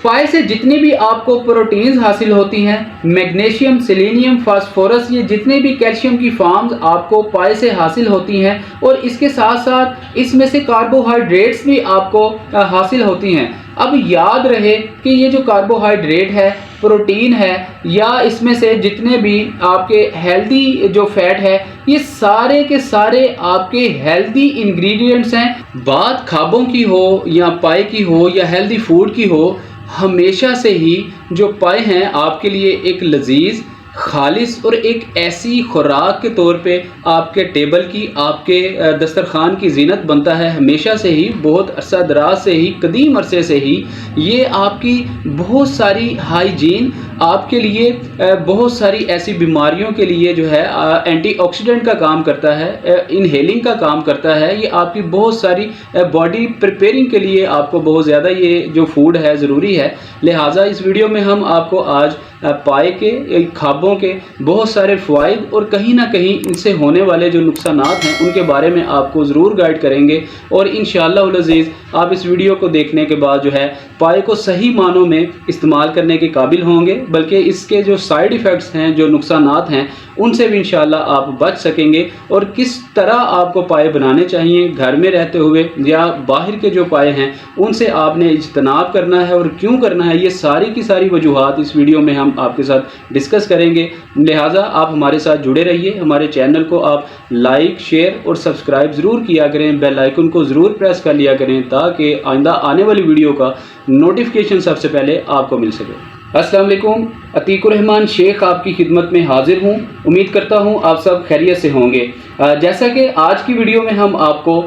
पाए से जितनी भी आपको प्रोटीन्स हासिल होती हैं, मैग्नीशियम, सेलेनियम, फास्फोरस, ये जितने भी कैल्शियम की फॉर्म्स आपको पाए से हासिल होती हैं, और इसके साथ साथ इसमें से कार्बोहाइड्रेट्स भी आपको हासिल होती हैं। अब याद रहे कि ये जो कार्बोहाइड्रेट है, प्रोटीन है, या इसमें से जितने भी आपके हेल्दी जो फैट है, ये सारे के सारे आपके हेल्दी इंग्रेडिएंट्स हैं। बात खाबों की हो या पाए की हो या हेल्दी फूड की हो, हमेशा से ही जो पाए हैं आपके लिए एक लजीज, खालिस और एक ऐसी खुराक के तौर पे आपके टेबल की, आपके दस्तरखान की जीनत बनता है। हमेशा से ही, बहुत अरसा दराज से ही, कदीम अरसे से ही ये आपकी बहुत सारी हाइजीन, आपके लिए बहुत सारी ऐसी बीमारियों के लिए जो है एंटीऑक्सीडेंट का काम करता है, इनहेलिंग का काम करता है। ये आपकी बहुत सारी बॉडी प्रिपेयरिंग के लिए आपको बहुत ज़्यादा ये जो फूड है ज़रूरी है। लिहाजा इस वीडियो में हम आपको आज पाए के, खाबों के बहुत सारे फ़वाइद और कहीं ना कहीं इनसे होने वाले जो नुकसानात हैं उनके बारे में आपको ज़रूर गाइड करेंगे। और इंशाअल्लाह अज़ीज़ आप इस वीडियो को देखने के बाद जो है पाए को सही मानों में इस्तेमाल करने के काबिल होंगे, बल्कि इसके जो साइड इफ़ेक्ट्स हैं, जो नुकसानात हैं, उनसे भी इंशाअल्लाह आप बच सकेंगे। और किस तरह आपको पाए बनाने चाहिए घर में रहते हुए, या बाहर के जो पाए हैं उनसे आपने इज्तनाब करना है और क्यों करना है, ये सारी की सारी वजूहात इस वीडियो में हम आपके साथ डिस्कस करेंगे। लिहाजा आप हमारे साथ जुड़े रहिए। हमारे चैनल को आप लाइक, शेयर और सब्सक्राइब ज़रूर किया करें, बेल आइकन को ज़रूर प्रेस कर लिया करें ताकि आइंदा आने वाली वीडियो का नोटिफिकेशन सबसे पहले आपको मिल सके। अस्सलाम वालेकुम, अतीकुर रहमान शेख आपकी खिदमत में हाजिर हूँ। उम्मीद करता हूँ आप सब खैरियत से होंगे। जैसा कि आज की वीडियो में हम आपको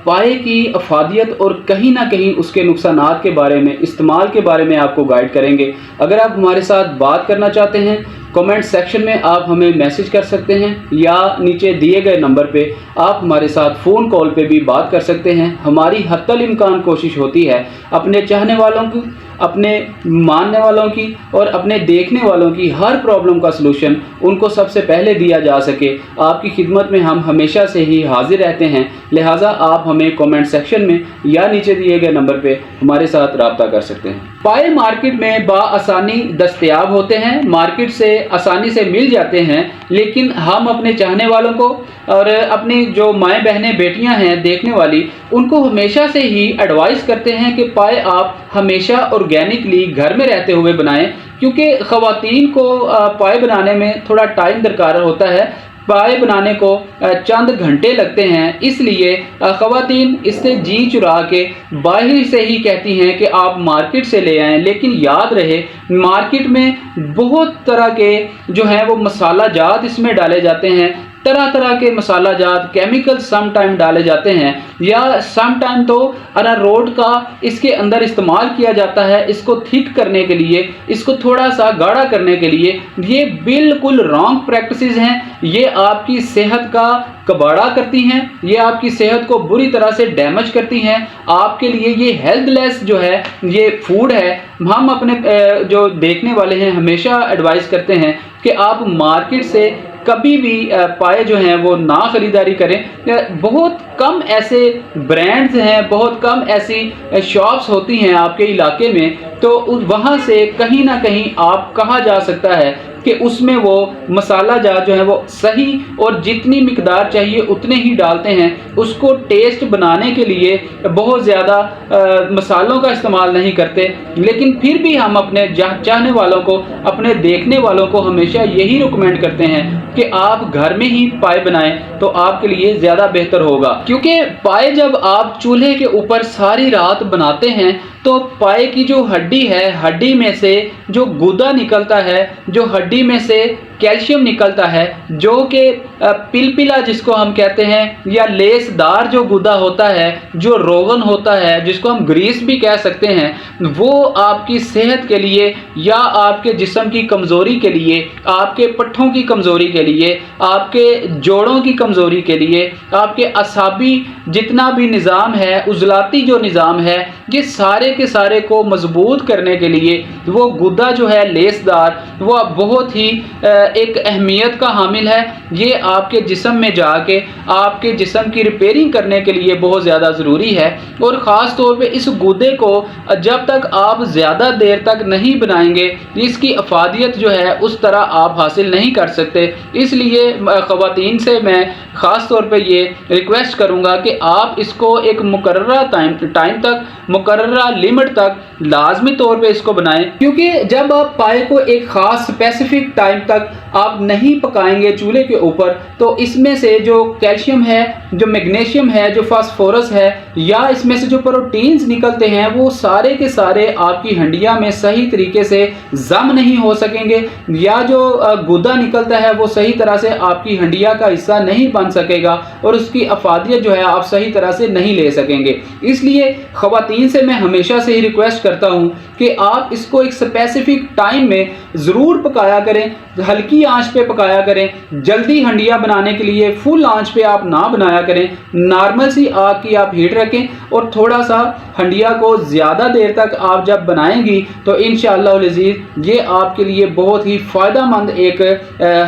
पाए की अफादियत और कहीं ना कहीं उसके नुकसानात के बारे में, इस्तेमाल के बारे में आपको गाइड करेंगे। अगर आप हमारे साथ बात करना चाहते हैं, कमेंट सेक्शन में आप हमें मैसेज कर सकते हैं, या नीचे दिए गए नंबर पे आप हमारे साथ फ़ोन कॉल पे भी बात कर सकते हैं। हमारी हत्तल इम्कान कोशिश होती है अपने चाहने वालों की, अपने मानने वालों की और अपने देखने वालों की हर प्रॉब्लम का सलूशन उनको सबसे पहले दिया जा सके। आपकी खिदमत में हम हमेशा से ही हाजिर रहते हैं। लिहाजा आप हमें कमेंट सेक्शन में या नीचे दिए गए नंबर पे हमारे साथ रब्ता कर सकते हैं। पाए मार्केट में बाआसानी दस्तयाब होते हैं, मार्केट से आसानी से मिल जाते हैं, लेकिन हम अपने चाहने वालों को और अपनी जो माएँ बहनें बेटियां हैं देखने वाली, उनको हमेशा से ही एडवाइस करते हैं कि पाए आप हमेशा ऑर्गेनिकली घर में रहते हुए बनाएं, क्योंकि ख़वातीन को पाए बनाने में थोड़ा टाइम दरकार होता है। पाए बनाने को चंद घंटे लगते हैं, इसलिए ख़वातीन इससे जी चुरा के बाहर से ही कहती हैं कि आप मार्केट से ले आएँ। लेकिन याद रहे मार्केट में बहुत तरह के जो हैं वो मसाला जात इसमें डाले जाते हैं, तरह तरह के मसाला जात, केमिकल सम टाइम डाले जाते हैं, या सम टाइम तो अरारोट का इसके अंदर इस्तेमाल किया जाता है इसको थिक करने के लिए, इसको थोड़ा सा गाढ़ा करने के लिए। ये बिल्कुल रॉन्ग प्रैक्टिसेस हैं, ये आपकी सेहत का कबाड़ा करती हैं, ये आपकी सेहत को बुरी तरह से डैमेज करती हैं। आपके लिए ये हेल्थलेस जो है ये फूड है। हम अपने जो देखने वाले हैं हमेशा एडवाइस करते हैं कि आप मार्केट से कभी भी पाए जो हैं वो ना ख़रीदारी करें। बहुत कम ऐसे ब्रांड्स हैं, बहुत कम ऐसी शॉप्स होती हैं आपके इलाके में, तो वहाँ से कहीं ना कहीं आप कहा जा सकता है कि उसमें वो मसाला जात जो है वो सही और जितनी मिकदार चाहिए उतने ही डालते हैं। उसको टेस्ट बनाने के लिए बहुत ज़्यादा मसालों का इस्तेमाल नहीं करते, लेकिन फिर भी हम अपने चाहने वालों को, अपने देखने वालों को हमेशा यही रिकमेंड करते हैं कि आप घर में ही पाए बनाएं तो आपके लिए ज़्यादा बेहतर होगा। क्योंकि पाए जब आप चूल्हे के ऊपर सारी रात बनाते हैं तो पाए की जो हड्डी है, हड्डी में से जो गूदा निकलता है, जो हड्डी में से कैल्शियम निकलता है, जो कि पिलपिला जिसको हम कहते हैं, या लेसदार जो गूदा होता है, जो रोगन होता है जिसको हम ग्रीस भी कह सकते हैं, वो आपकी सेहत के लिए या आपके जिस्म की कमज़ोरी के लिए, आपके पट्ठों की कमज़ोरी के लिए, आपके जोड़ों की कमज़ोरी के लिए, आपके असाबी जितना भी निज़ाम है, उज़लाती जो निज़ाम है, ये सारे के सारे को मजबूत करने के लिए वो गुदा जो है लेसदार, वो बहुत ही एक अहमियत का हामिल है। ये आपके जिस्म में जाके आपके जिस्म की रिपेयरिंग करने के लिए बहुत ज़्यादा ज़रूरी है। और ख़ास तौर पे इस गूदे को जब तक आप ज़्यादा देर तक नहीं बनाएंगे इसकी अफादियत जो है उस तरह आप हासिल नहीं कर सकते। इसलिए ख़वातीन से मैं ख़ास तौर पे ये रिक्वेस्ट करूँगा कि आप इसको एक मुकर्ररा टाइम तक, मुकर्ररा लिमिट तक लाजमी तौर पे इसको बनाएं, क्योंकि जब आप पाए को एक ख़ास स्पेसिफिक टाइम तक आप नहीं पकाएंगे चूल्हे के ऊपर तो इसमें से जो कैल्शियम है, जो मैग्नीशियम है, जो फास्फोरस है या इसमें से जो प्रोटीन्स निकलते हैं वो सारे के सारे आपकी हंडिया में सही तरीके से जम नहीं हो सकेंगे, या जो गुदा निकलता है वो सही तरह से आपकी हंडिया का हिस्सा नहीं बन सकेगा और उसकी अफादियत जो है आप सही तरह से नहीं ले सकेंगे। इसलिए ख़वातीन से मैं हमेशा से ही रिक्वेस्ट करता हूँ कि आप इसको एक स्पेसिफिक टाइम में ज़रूर पकाया करें, हल्की आंच पे पकाया करें। जल्दी हंडिया बनाने के लिए फुल आंच पे आप ना बनाया करें, नॉर्मल सी आग की आप हीट रखें और थोड़ा सा हंडिया को ज़्यादा देर तक आप जब बनाएंगी तो इंशाअल्लाह लज़ीज़ ये आपके लिए बहुत ही फ़ायदेमंद एक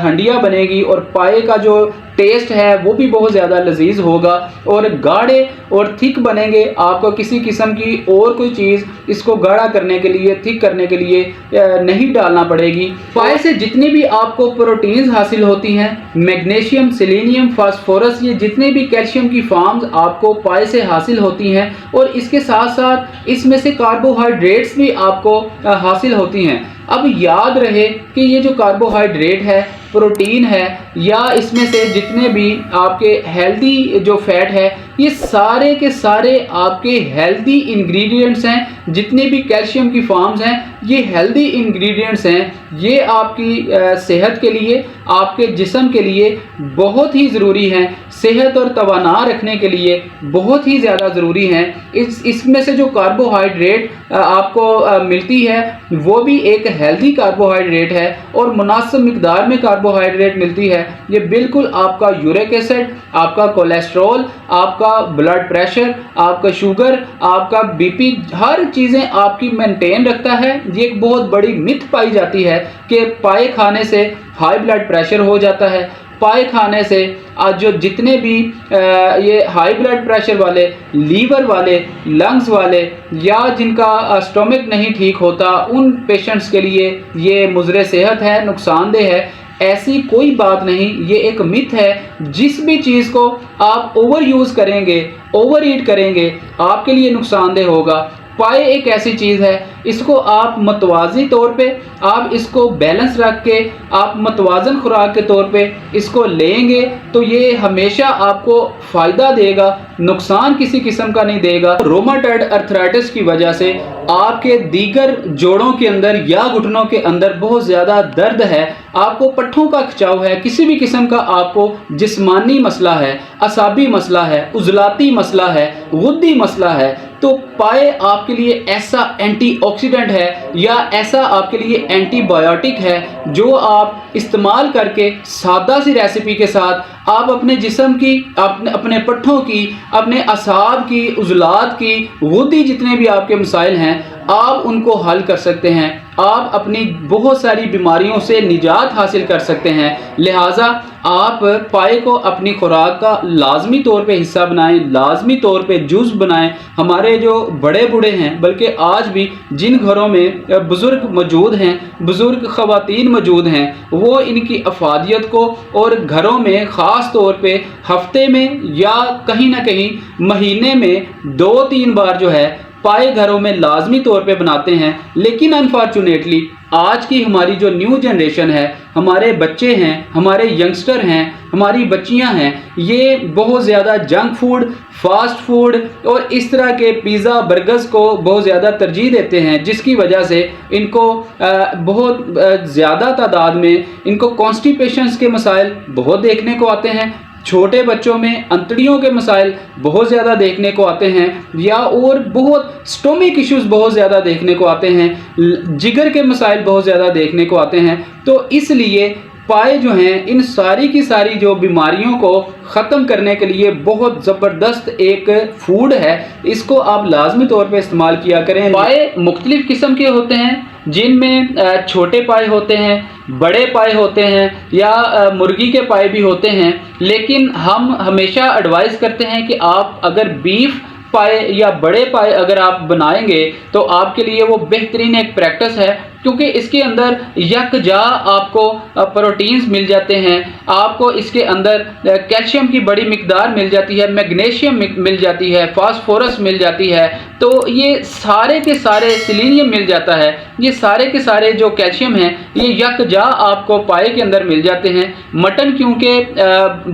हंडिया बनेगी और पाए का जो टेस्ट है वो भी बहुत ज़्यादा लजीज होगा और गाढ़े और थिक बनेंगे। आपको किसी किस्म की और कोई चीज़ इसको गाढ़ा करने के लिए, थिक करने के लिए नहीं डालना पड़ेगी। पाए से जितनी भी आपको प्रोटीन्स हासिल होती हैं, मैग्नीशियम, सेलेनियम, फास्फोरस, ये जितने भी कैल्शियम की फॉर्म्स आपको पाए से हासिल होती हैं और इसके साथ साथ इसमें से कार्बोहाइड्रेट्स भी आपको हासिल होती हैं। अब याद रहे कि ये जो कार्बोहाइड्रेट है, प्रोटीन है या इसमें से जितने भी आपके हेल्दी जो फैट है, ये सारे के सारे आपके हेल्दी इंग्रेडिएंट्स हैं। जितने भी कैल्शियम की फॉर्म्स हैं ये हेल्दी इंग्रेडिएंट्स हैं। ये आपकी सेहत के लिए, आपके जिस्म के लिए बहुत ही ज़रूरी हैं। सेहत और तवाना रखने के लिए बहुत ही ज़्यादा ज़रूरी हैं। इसमें से जो कार्बोहाइड्रेट आपको मिलती है वो भी एक हेल्दी कार्बोहाइड्रेट है और मुनासिब मिकदार में कार्बोहाइड्रेट मिलती है। ये बिल्कुल आपका यूरिक एसिड, आपका कोलेस्ट्रॉल, आपका ब्लड प्रेशर, आपका शुगर, आपका बीपी, हर चीज़ें आपकी मेंटेन रखता है। ये एक बहुत बड़ी मिथ पाई जाती है कि पाए खाने से हाई ब्लड प्रेशर हो जाता है। पाए खाने से आज जो जितने भी ये हाई ब्लड प्रेशर वाले, लीवर वाले, लंग्स वाले या जिनका स्टोमक नहीं ठीक होता उन पेशेंट्स के लिए ये मुज़रे सेहत है, नुकसानदेह है। ऐसी कोई बात नहीं, ये एक मिथ है। जिस भी चीज़ को आप ओवर यूज़ करेंगे, ओवर ईट करेंगे, आपके लिए नुकसानदेह होगा। पाए एक ऐसी चीज़ है, इसको आप मतवाज़ी तौर पे, आप इसको बैलेंस रख के, आप मतवाज़न खुराक के तौर पे इसको लेंगे तो ये हमेशा आपको फ़ायदा देगा, नुकसान किसी किस्म का नहीं देगा। रोमाटॉइड अर्थराइटिस की वजह से आपके दीगर जोड़ों के अंदर या घुटनों के अंदर बहुत ज़्यादा दर्द है, आपको पट्ठों का खिंचाव है, किसी भी किस्म का आपको जिस्मानी मसला है, असाबी मसला है, उजलाती मसला है, गुद्दी मसला है, तो पाए आपके लिए ऐसा एंटीऑक्सीडेंट है या ऐसा आपके लिए एंटीबायोटिक है जो आप इस्तेमाल करके सादा सी रेसिपी के साथ आप अपने जिस्म की, अपने पट्ठों की, अपने असाब की, उजलात की, गुद्दी जितने भी आपके मसाइल हैं आप उनको हल कर सकते हैं। आप अपनी बहुत सारी बीमारियों से निजात हासिल कर सकते हैं। लिहाजा आप पाए को अपनी खुराक का लाजमी तौर पे हिस्सा बनाएं, लाजमी तौर पे जुज़ बनाएं। हमारे जो बड़े बूढ़े हैं, बल्कि आज भी जिन घरों में बुज़ुर्ग मौजूद हैं, बुज़ुर्ग ख़वातीन मौजूद हैं, वो इनकी अफादियत को और घरों में ख़ास तौर पे हफ्ते में या कहीं ना कहीं महीने में 2-3 बार जो है पाए घरों में लाजमी तौर पे बनाते हैं। लेकिन अनफॉर्चुनेटली आज की हमारी जो न्यू जनरेशन है, हमारे बच्चे हैं, हमारे यंगस्टर हैं, हमारी बच्चियां हैं, ये बहुत ज़्यादा जंक फूड, फास्ट फूड और इस तरह के पिज़्ज़ा, बर्गर्स को बहुत ज़्यादा तरजीह देते हैं, जिसकी वजह से इनको बहुत ज़्यादा तादाद में इनको कॉन्स्टिपेशंस के मसाइल बहुत देखने को आते हैं। छोटे बच्चों में अंतड़ियों के मसाइल बहुत ज़्यादा देखने को आते हैं या और बहुत स्टोमिक इश्यूज़ बहुत ज़्यादा देखने को आते हैं, जिगर के मसाइल बहुत ज़्यादा देखने को आते हैं। तो इसलिए पाए जो हैं इन सारी की सारी जो बीमारियों को ख़त्म करने के लिए बहुत ज़बरदस्त एक फूड है। इसको आप लाजमी तौर पे इस्तेमाल किया करें। पाए मुख्तलिफ़ किस्म के होते हैं, जिनमें छोटे पाए होते हैं, बड़े पाए होते हैं या मुर्गी के पाए भी होते हैं। लेकिन हम हमेशा एडवाइस करते हैं कि आप अगर बीफ पाए या बड़े पाए अगर आप बनाएंगे तो आपके लिए वो बेहतरीन एक प्रैक्टिस है, क्योंकि इसके अंदर यकजा आपको प्रोटीन्स मिल जाते हैं, आपको इसके अंदर कैल्शियम की बड़ी मिकदार मिल जाती है, मैग्नीशियम मिल जाती है, फास्फोरस मिल जाती है, तो ये सारे के सारे सेलेनियम मिल जाता है। ये सारे के सारे जो कैल्शियम हैं ये यकजा आपको पाए के अंदर मिल जाते हैं। मटन क्योंकि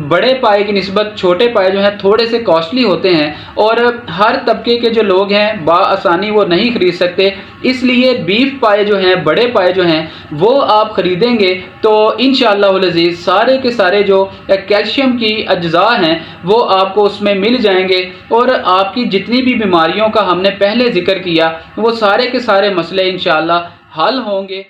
बड़े पाए की निस्बत छोटे पाए जो हैं थोड़े से कॉस्टली होते हैं और हर तबके के जो लोग हैं बआसानी वो नहीं खरीद सकते, इसलिए बीफ पाए जो हैं, बड़े पाए जो हैं वो आप ख़रीदेंगे तो इंशाअल्लाह अज़ीज़ सारे के सारे जो कैल्शियम की अज्जा हैं वो आपको उसमें मिल जाएंगे और आपकी जितनी भी बीमारियों का हमने पहले जिक्र किया वो सारे के सारे मसले इंशाअल्लाह हल होंगे।